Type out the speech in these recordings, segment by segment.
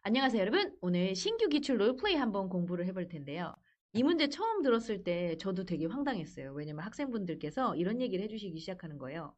안녕하세요, 여러분. 오늘 신규 기출 롤플레이 한번 공부를 해볼 텐데요. 이 문제 처음 들었을 때 저도 되게 황당했어요. 왜냐면 학생분들께서 이런 얘기를 해주시기 시작하는 거예요.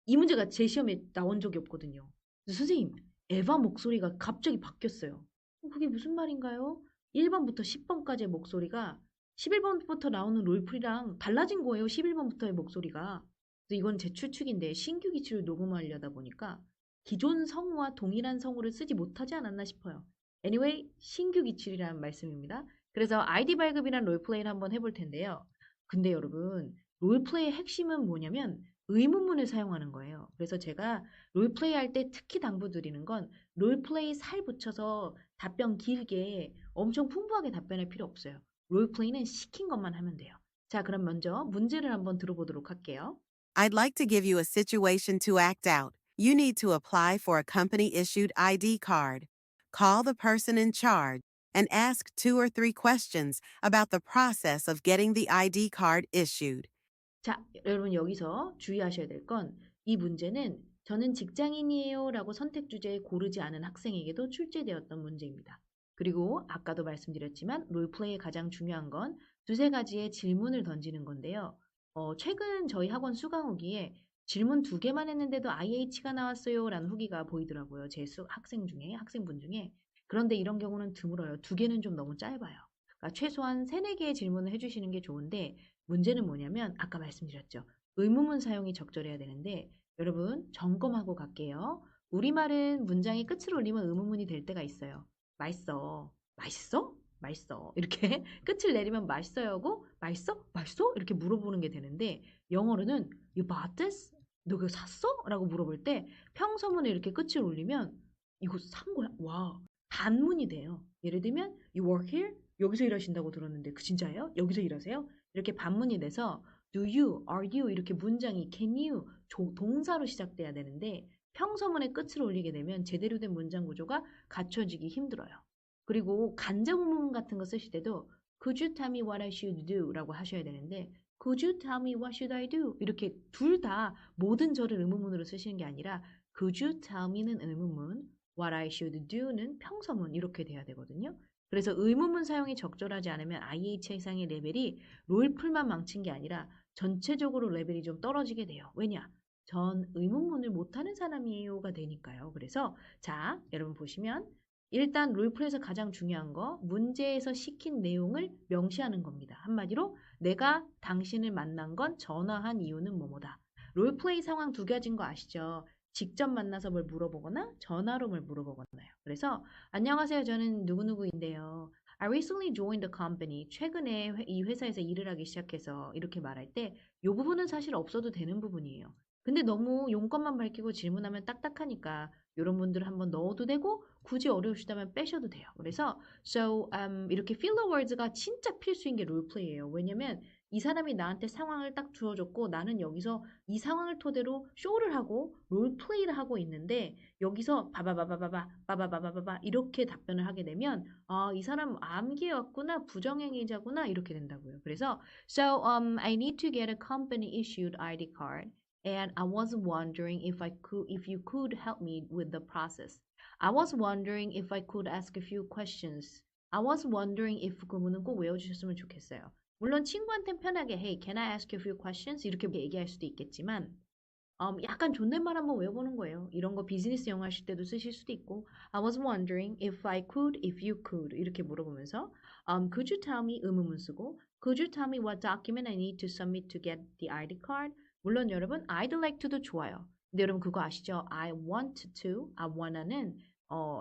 이 문제가 제 시험에 나온 적이 없거든요. 근데 선생님, 에바 목소리가 갑자기 바뀌었어요. 그게 무슨 말인가요? 1번부터 10번까지의 목소리가 11번부터 나오는 롤플이랑 달라진 거예요. 11번부터의 목소리가. 그래서 이건 제 추측인데 신규 기출을 녹음하려다 보니까 기존 성우와 동일한 성우를 쓰지 못하지 않았나 싶어요. Anyway, 신규 기출이라는 말씀입니다. 그래서 아이디 발급이란 롤플레이를 한번 해볼 텐데요. 근데 여러분, 롤플레이의 핵심은 뭐냐면 의문문을 사용하는 거예요. 그래서 제가 롤플레이 할 때 특히 당부드리는 건 롤플레이 살 붙여서 답변 길게 엄청 풍부하게 답변할 필요 없어요. 롤플레이는 시킨 것만 하면 돼요. 자, 그럼 먼저 문제를 한번 들어보도록 할게요. I'd like to give you a situation to act out. You need to apply for a company issued ID card. Call the person in charge and ask 2 or 3 questions about the process of getting the ID card issued. 자, 여러분 여기서 주의하셔야 될 건 이 문제는 저는 직장인이에요 라고 선택 주제에 고르지 않은 학생에게도 출제되었던 문제입니다. 그리고 아까도 말씀드렸지만 롤플레이의 가장 중요한 건 두세 가지의 질문을 던지는 건데요. 최근 저희 학원 수강 후기에 질문 두 개만 했는데도 IH가 나왔어요 라는 후기가 보이더라고요. 제 학생분 중에. 그런데 이런 경우는 드물어요. 두 개는 좀 너무 짧아요. 그러니까 최소한 세네 개의 질문을 해주시는 게 좋은데 문제는 뭐냐면 아까 말씀드렸죠. 의문문 사용이 적절해야 되는데 여러분 점검하고 갈게요. 우리말은 문장의 끝을 올리면 의문문이 될 때가 있어요. 맛있어. 맛있어? 맛있어. 이렇게 끝을 내리면 맛있어요고 맛있어? 맛있어? 이렇게 물어보는 게 되는데 영어로는 You bought this? 너 그거 샀어? 라고 물어볼 때 평서문에 이렇게 끝을 올리면 이거 산 거야? 와. 반문이 돼요. 예를 들면 You work here? 여기서 일하신다고 들었는데 그 진짜예요? 여기서 일하세요? 이렇게 반문이 돼서 do you, are you 이렇게 문장이 can you 동사로 시작돼야 되는데 평서문의 끝을 올리게 되면 제대로 된 문장 구조가 갖춰지기 힘들어요. 그리고 간접 의문문 같은 거 쓰실 때도 could you tell me what I should do? 라고 하셔야 되는데 could you tell me what should I do? 이렇게 둘 다 모든 절을 의문문으로 쓰시는 게 아니라 could you tell me는 의문문, what I should do는 평서문 이렇게 돼야 되거든요. 그래서 의문문 사용이 적절하지 않으면 IH 이상의 레벨이 롤플만 망친 게 아니라 전체적으로 레벨이 좀 떨어지게 돼요. 왜냐? 전 의문문을 못하는 사람이에요가 되니까요. 그래서 자, 여러분 보시면 일단 롤플에서 가장 중요한 거 문제에서 시킨 내용을 명시하는 겁니다. 한마디로 내가 당신을 만난 건 전화한 이유는 뭐뭐다. 롤플레이 상황 두 가지인 거 아시죠? 직접 만나서 뭘 물어보거나 전화로 뭘 물어보거나요. 그래서 안녕하세요. 저는 누구누구인데요. I recently joined the company. 최근에 이 회사에서 일을 하기 시작해서 이렇게 말할 때 이 부분은 사실 없어도 되는 부분이에요. 근데 너무 용건만 밝히고 질문하면 딱딱하니까 이런 분들 한번 넣어도 되고 굳이 어려우시다면 빼셔도 돼요. 그래서 이렇게 filler words가 진짜 필수인 게 롤플레이예요. 왜냐면 이 사람이 나한테 상황을 딱 주어줬고 나는 여기서 이 상황을 토대로 쇼를 하고 롤플레이를 하고 있는데 여기서 바바바바바바 이렇게 답변을 하게 되면 아, 이 사람 암기였구나 부정행위자구나 이렇게 된다고요. 그래서 I need to get a company issued ID card and I was wondering if you could help me with the process. I was wondering if I could ask a few questions. I was wondering if 구문은 꼭 외워주셨으면 좋겠어요. 물론 친구한테는 편하게 Hey, can I ask you a few questions? 이렇게 얘기할 수도 있겠지만 약간 존댓말 한번 외워보는 거예요. 이런 거 비즈니스 영어 하실 때도 쓰실 수도 있고 I was wondering if I could, if you could 이렇게 물어보면서 could you tell me 의문문 쓰고 could you tell me what document I need to submit to get the ID card? 물론 여러분 I'd like to도 좋아요. 근데 여러분 그거 아시죠? I want to, I wanna는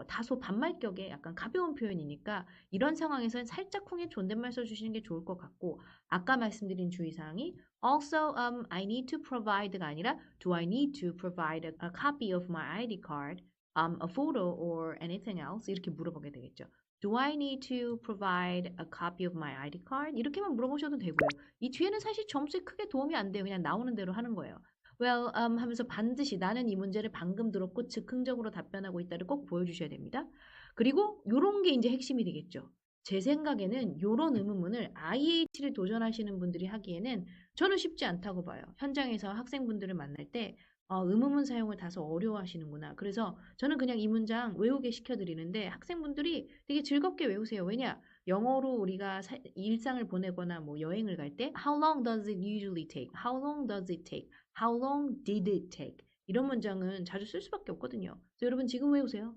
다소 반말격의 약간 가벼운 표현이니까 이런 상황에서는 살짝쿵에 존댓말 써주시는 게 좋을 것 같고 아까 말씀드린 주의사항이 Also, I need to provide가 아니라 Do I need to provide a copy of my ID card, a photo or anything else? 이렇게 물어보게 되겠죠. Do I need to provide a copy of my ID card? 이렇게만 물어보셔도 되고요. 이 뒤에는 사실 점수에 크게 도움이 안 돼요. 그냥 나오는 대로 하는 거예요. Well, 하면서 반드시 나는 이 문제를 방금 들었고 즉흥적으로 답변하고 있다를 꼭 보여주셔야 됩니다. 그리고 요런 게 이제 핵심이 되겠죠. 제 생각에는 요런 의문문을 IH를 도전하시는 분들이 하기에는 저는 쉽지 않다고 봐요. 현장에서 학생분들을 만날 때 의문문 사용을 다소 어려워하시는구나. 그래서 저는 그냥 이 문장 외우게 시켜드리는데 학생분들이 되게 즐겁게 외우세요. 왜냐? 영어로 우리가 일상을 보내거나 뭐 여행을 갈 때 How long does it usually take? How long does it take? How long did it take? 이런 문장은 자주 쓸 수밖에 없거든요. 그래서 여러분 지금 외우세요.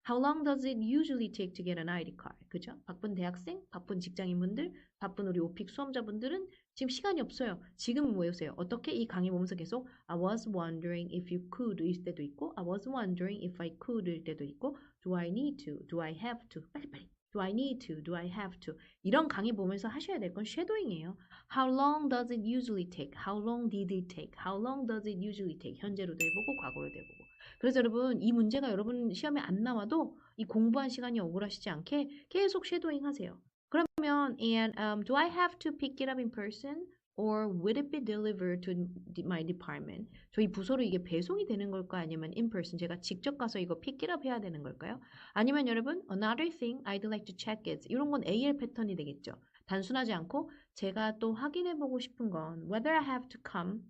How long does it usually take to get an ID card? 그죠? 바쁜 대학생, 바쁜 직장인분들, 바쁜 우리 오픽 수험자분들은 지금 시간이 없어요. 지금 외우세요. 어떻게? 이 강의 보면서 계속 I was wondering if you could 일 때도 있고 I was wondering if I could 일 때도 있고 Do I need to? Do I have to? 빨리빨리. Do I need to? Do I have to? 이런 강의 보면서 하셔야 될 건 쉐도잉이에요. How long does it usually take? How long did it take? How long does it usually take? 현재로도 해보고 과거로도 해보고. 그래서 여러분 이 문제가 여러분 시험에 안 나와도 이 공부한 시간이 억울하시지 않게 계속 쉐도잉 하세요. 그러면 do I have to pick it up in person? Or would it be delivered to my department? 저희 부서로 이게 배송이 되는 걸까? 아니면 in person 제가 직접 가서 이거 pick it up 해야 되는 걸까요? 아니면 여러분 another thing I'd like to check is 이런 건 AL 패턴이 되겠죠. 단순하지 않고 제가 또 확인해 보고 싶은 건 whether I have to come,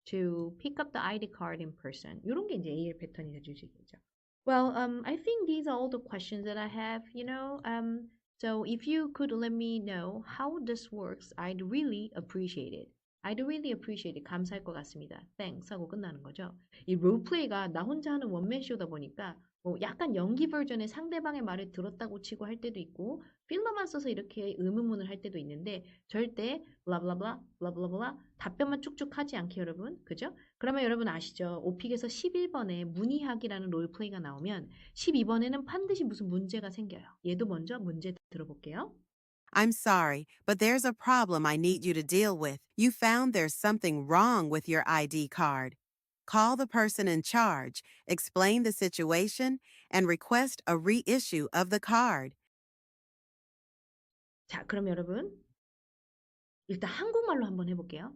to pick up the ID card in person. 이런 게 이제 AL 패턴이 될 수 있겠죠. Well, I think these are all the questions that I have, So if you could let me know how this works, I'd really appreciate it. I'd really appreciate it. 감사할 것 같습니다. Thanks 하고 끝나는 거죠. 이 롤플레이가 나 혼자 하는 원맨 쇼다 보니까 뭐 약간 연기 버전의 상대방의 말을 들었다고 치고 할 때도 있고 필러만 써서 이렇게 의문문을 할 때도 있는데 절대 블라블라블라 블라블라블라 답변만 쭉쭉 하지 않게 여러분. 그죠? 그러면 여러분 아시죠? 오픽에서 11번에 문의하기라는 롤플레이가 나오면 12번에는 반드시 무슨 문제가 생겨요. 얘도 먼저 문제 들어볼게요. I'm sorry, but there's a problem I need you to deal with. You found there's something wrong with your ID card. Call the person in charge, explain the situation, and request a reissue of the card. 자, 그럼 여러분 일단 한국말로 한번 해볼게요.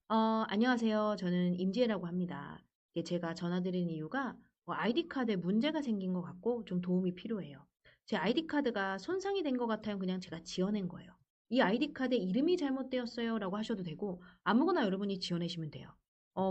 안녕하세요. 저는 임지혜라고 합니다. 제가 전화드린 이유가 아이디 카드에 문제가 생긴 것 같고 좀 도움이 필요해요. 제 아이디 카드가 손상이 된 것 같아요. 그냥 제가 지어낸 거예요. 이 아이디 카드에 이름이 잘못되었어요 라고 하셔도 되고 아무거나 여러분이 지어내시면 돼요.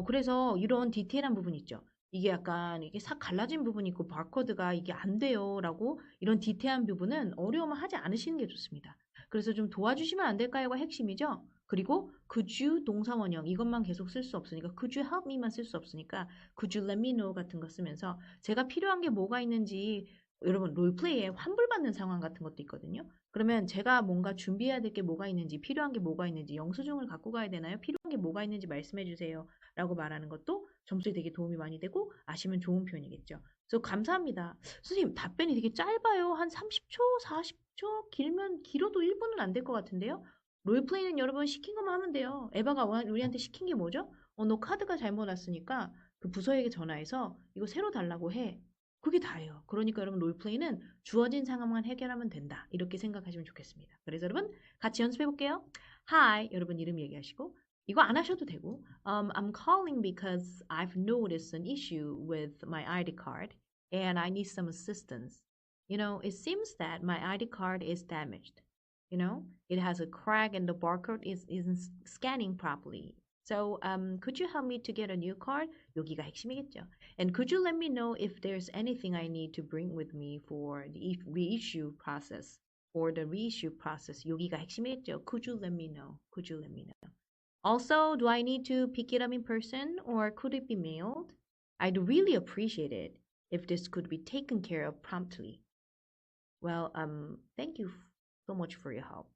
그래서 이런 디테일한 부분 있죠. 이게 약간 이게 싹 갈라진 부분이 있고 바코드가 이게 안 돼요 라고 이런 디테일한 부분은 어려움을 하지 않으시는 게 좋습니다. 그래서 좀 도와주시면 안 될까요가 핵심이죠. 그리고 could you 동사원형 이것만 계속 쓸 수 없으니까 could you help me만 쓸 수 없으니까 could you let me know 같은 거 쓰면서 제가 필요한 게 뭐가 있는지 여러분 롤플레이에 환불받는 상황 같은 것도 있거든요. 그러면 제가 뭔가 준비해야 될 게 뭐가 있는지 필요한 게 뭐가 있는지 영수증을 갖고 가야 되나요? 필요한 게 뭐가 있는지 말씀해 주세요 라고 말하는 것도 점수에 되게 도움이 많이 되고 아시면 좋은 표현이겠죠. 그래서 감사합니다. 선생님 답변이 되게 짧아요. 한 30초, 40초 길어도 1분은 안 될 것 같은데요. 롤플레이는 여러분 시킨 것만 하면 돼요. 에바가 우리한테 시킨 게 뭐죠? 너 카드가 잘못 왔으니까 그 부서에게 전화해서 이거 새로 달라고 해. 그게 다예요. 그러니까 여러분 롤플레이는 주어진 상황만 해결하면 된다. 이렇게 생각하시면 좋겠습니다. 그래서 여러분 같이 연습해 볼게요. Hi, 여러분 이름 얘기하시고 이거 안 하셔도 되고 I'm calling because I've noticed an issue with my ID card and I need some assistance. It seems that my ID card is damaged. It has a crack and the barcode isn't scanning properly. So, could you help me to get a new card? 여기가 핵심이겠죠. And could you let me know if there's anything I need to bring with me for the reissue process? For the reissue process. 여기가 핵심이겠죠. Could you let me know? Could you let me know? Also, do I need to pick it up in person or could it be mailed? I'd really appreciate it if this could be taken care of promptly. Well, thank you so much for your help.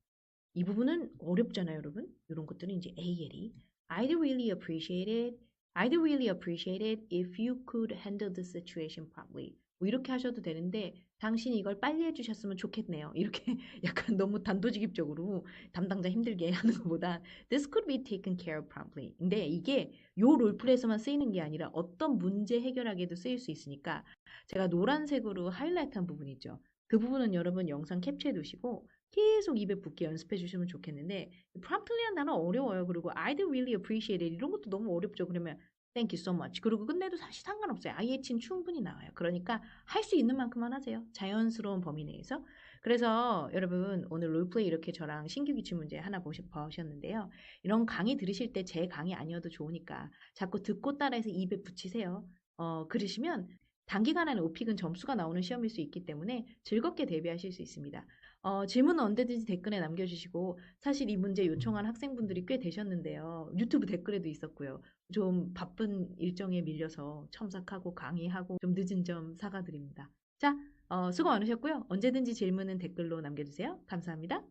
이 부분은 어렵잖아요, 여러분. 이런 것들은 이제 AL이 I'd really appreciate it. I'd really appreciate it if you could handle the situation properly. 뭐 이렇게 하셔도 되는데 당신이 이걸 빨리 해주셨으면 좋겠네요. 이렇게 약간 너무 단도직입적으로 담당자 힘들게 하는 것보다 This could be taken care of promptly. 근데 이게 요 롤플에서만 쓰이는 게 아니라 어떤 문제 해결하기에도 쓰일 수 있으니까 제가 노란색으로 하이라이트한 부분 있죠. 그 부분은 여러분 영상 캡처해 두시고 계속 입에 붙게 연습해 주시면 좋겠는데 promptly라는 단어 어려워요. 그리고 I'd really appreciate it 이런 것도 너무 어렵죠. 그러면 Thank you so much. 그리고 끝내도 사실 상관없어요. IH는 충분히 나와요. 그러니까 할 수 있는 만큼만 하세요. 자연스러운 범위 내에서. 그래서 여러분 오늘 롤플레이 이렇게 저랑 신규 기출 문제 하나 보셨는데요. 이런 강의 들으실 때 제 강의 아니어도 좋으니까 자꾸 듣고 따라해서 입에 붙이세요. 그러시면 단기간 안에 오픽은 점수가 나오는 시험일 수 있기 때문에 즐겁게 대비하실 수 있습니다. 질문은 언제든지 댓글에 남겨주시고 사실 이 문제 요청한 학생분들이 꽤 되셨는데요. 유튜브 댓글에도 있었고요. 좀 바쁜 일정에 밀려서 첨삭하고 강의하고 좀 늦은 점 사과드립니다. 자, 수고 많으셨고요. 언제든지 질문은 댓글로 남겨주세요. 감사합니다.